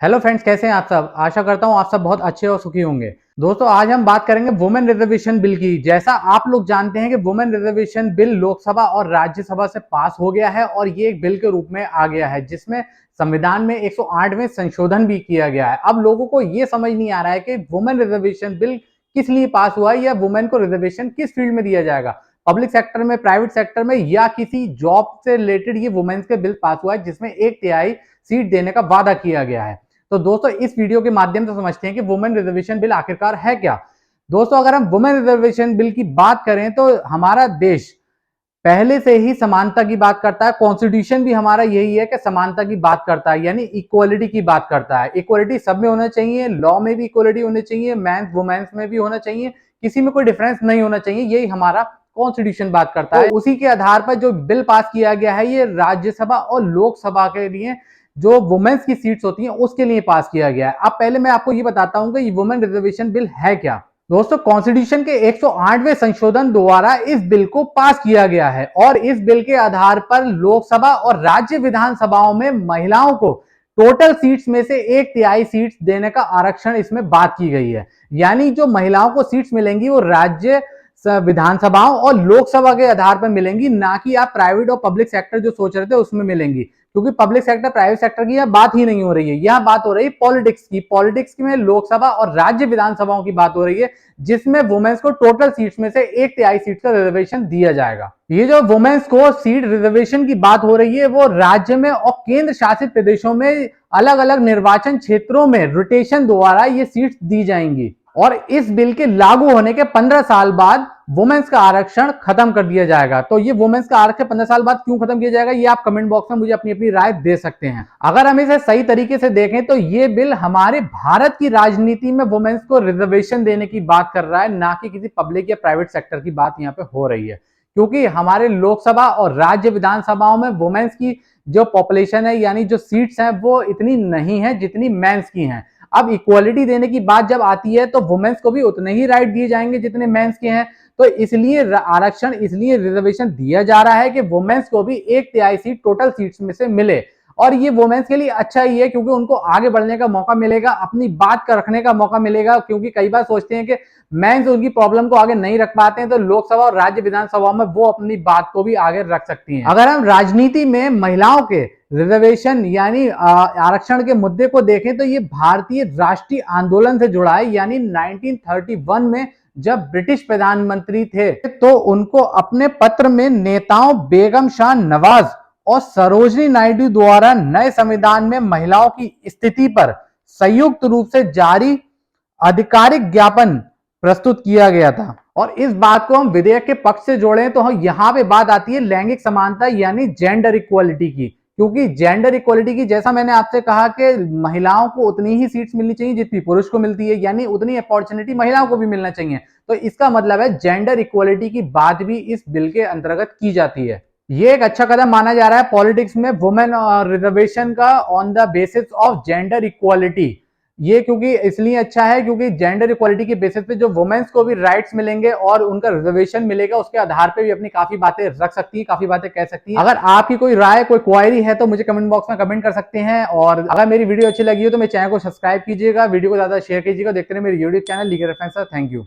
Hello friends, कैसे हैं आप सब। आशा करता हूं आप सब बहुत अच्छे और सुखी होंगे। दोस्तों, आज हम बात करेंगे वुमेन रिजर्वेशन बिल की। जैसा आप लोग जानते हैं कि वुमेन रिजर्वेशन बिल लोकसभा और राज्यसभा से पास हो गया है और ये एक बिल के रूप में आ गया है जिसमें संविधान में 108वें संशोधन भी किया गया है। अब लोगों को ये समझ नहीं आ रहा है कि वुमेन रिजर्वेशन बिल किस लिए पास हुआ है या वुमेन को रिजर्वेशन किस फील्ड में दिया जाएगा, पब्लिक सेक्टर में, प्राइवेट सेक्टर में, या किसी जॉब से रिलेटेड ये वुमेन्स के बिल पास हुआ है जिसमें 1/3 सीट देने का वादा किया गया है। तो दोस्तों, इस वीडियो के माध्यम से समझते हैं कि वुमेन रिजर्वेशन बिल आखिरकार है क्या। दोस्तों, अगर हम वुमेन रिजर्वेशन बिल की बात करें तो हमारा देश पहले से ही समानता की बात करता है। कॉन्स्टिट्यूशन भी हमारा यही है कि समानता की बात करता है, यानी इक्वालिटी की बात करता है। इक्वालिटी सब में होना चाहिए, लॉ में भी इक्वालिटी होनी चाहिए, मैन वुमेन्स में भी होना चाहिए, किसी में कोई डिफरेंस नहीं होना चाहिए। यही हमारा कॉन्स्टिट्यूशन बात करता है। उसी के आधार पर जो बिल पास किया गया है ये राज्यसभा और लोकसभा के लिए जो वुमेन्स की सीट्स होती हैं उसके लिए पास किया गया है। अब पहले मैं आपको ये बताता हूं कि ये वुमेन रिजर्वेशन बिल है क्या। दोस्तों, कॉन्स्टिट्यूशन के 108वें संशोधन द्वारा इस बिल को पास किया गया है और इस बिल के आधार पर लोकसभा और राज्य विधानसभाओं में महिलाओं को टोटल सीट्स में से 1/3 सीट्स देने का आरक्षण इसमें बात की गई है। यानी जो महिलाओं को सीट्स मिलेंगी वो राज्य विधानसभाओं और लोकसभा के आधार पर मिलेंगी, ना कि आप प्राइवेट और पब्लिक सेक्टर जो सोच रहे थे उसमें मिलेंगी। क्योंकि पब्लिक सेक्टर प्राइवेट सेक्टर की यह बात ही नहीं हो रही है, यह बात हो रही है पॉलिटिक्स की। पॉलिटिक्स में लोकसभा और राज्य विधानसभाओं की बात हो रही है जिसमें वुमेन्स को टोटल सीट्स में से 1/3 सीट का रिजर्वेशन दिया जाएगा। ये जो वुमेन्स को सीट रिजर्वेशन की बात हो रही है वो राज्य में और केंद्र शासित प्रदेशों में अलग अलग निर्वाचन क्षेत्रों में रोटेशन द्वारा ये सीट्स दी जाएंगी और इस बिल के लागू होने के 15 साल बाद वुमेन्स का आरक्षण खत्म कर दिया जाएगा। तो ये वुमेन्स का आरक्षण 15 साल बाद क्यों खत्म किया जाएगा, ये आप कमेंट बॉक्स में मुझे अपनी अपनी राय दे सकते हैं। अगर हम इसे सही तरीके से देखें तो ये बिल हमारे भारत की राजनीति में वुमेन्स को रिजर्वेशन देने की बात कर रहा है, ना कि किसी पब्लिक या प्राइवेट सेक्टर की बात यहाँ पे हो रही है। क्योंकि हमारे लोकसभा और राज्य विधानसभाओं में वुमेन्स की जो पॉपुलेशन है, यानी जो सीट्स हैं, वो इतनी नहीं है जितनी मेंस की हैं। अब इक्वालिटी देने की बात जब आती है तो वुमेन्स को भी उतने ही राइट दिए जाएंगे जितने मेंस के हैं। तो इसलिए आरक्षण, इसलिए रिजर्वेशन दिया जा रहा है कि वुमेन्स को भी 1/3 सीट टोटल सीट्स में से मिले। और ये वुमेन्स के लिए अच्छा ही है क्योंकि उनको आगे बढ़ने का मौका मिलेगा, अपनी बात का रखने का मौका मिलेगा। क्योंकि कई बार सोचते हैं कि मेंस उनकी प्रॉब्लम को आगे नहीं रख पाते हैं, तो लोकसभा और राज्य विधानसभा में वो अपनी बात को भी आगे रख सकती हैं। अगर हम राजनीति में महिलाओं के रिजर्वेशन यानी आरक्षण के मुद्दे को देखें तो ये भारतीय राष्ट्रीय आंदोलन से जुड़ा है। यानी 1931 में जब ब्रिटिश प्रधानमंत्री थे तो उनको अपने पत्र में नेताओं बेगम शाह नवाज और सरोजनी नायडू द्वारा नए संविधान में महिलाओं की स्थिति पर संयुक्त रूप से जारी आधिकारिक ज्ञापन प्रस्तुत किया गया था। और इस बात को हम विधेयक के पक्ष से जोड़ें तो यहां पे बात आती है लैंगिक समानता यानी जेंडर इक्वालिटी की। क्योंकि जेंडर इक्वालिटी की, जैसा मैंने आपसे कहा कि महिलाओं को उतनी ही सीट्स मिलनी चाहिए जितनी पुरुष को मिलती है, यानी उतनी अपॉर्चुनिटी महिलाओं को भी मिलना चाहिए। तो इसका मतलब है जेंडर इक्वालिटी की बात भी इस बिल के अंतर्गत की जाती है। ये एक अच्छा कदम माना जा रहा है पॉलिटिक्स में वुमेन रिजर्वेशन का on the basis of gender equality. ये क्योंकि इसलिए अच्छा है क्योंकि जेंडर इक्वालिटी के बेसिस पे जो वुमेन्स को भी राइट्स मिलेंगे और उनका रिजर्वेशन मिलेगा, उसके आधार पे भी अपनी काफी बातें रख सकती है, काफी बातें कह सकती है। अगर आपकी कोई राय, कोई क्वायरी है तो मुझे कमेंट बॉक्स में कमेंट कर सकते हैं। और अगर मेरी वीडियो अच्छी लगी हो तो मेरे चैनल को सब्सक्राइब कीजिएगा, वीडियो को ज्यादा शेयर कीजिएगा। देखते रहिए मेरे YouTube channel legal reference. Thank you.